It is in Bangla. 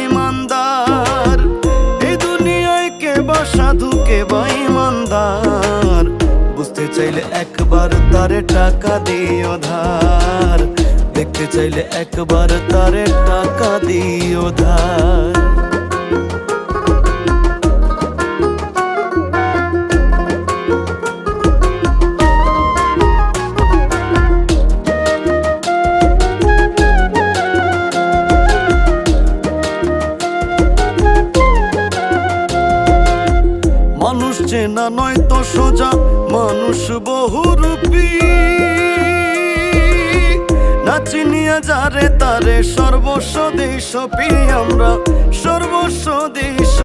ইমানদার। এই দুনিয়ায় কে বা সাধু কে বা ইমানদার, বুঝতে চাইলে একবার তারে টাকা দিও ধার, দেখতে চাইলে একবার তারে টাকা দিও ধার। মানুষ চেনা নয় তো সোজা, মানুষ বহুরূপী, না চিনিয়া যারে তারে সর্বস্ব দিই সপি আমরা, সর্বস্ব দিই।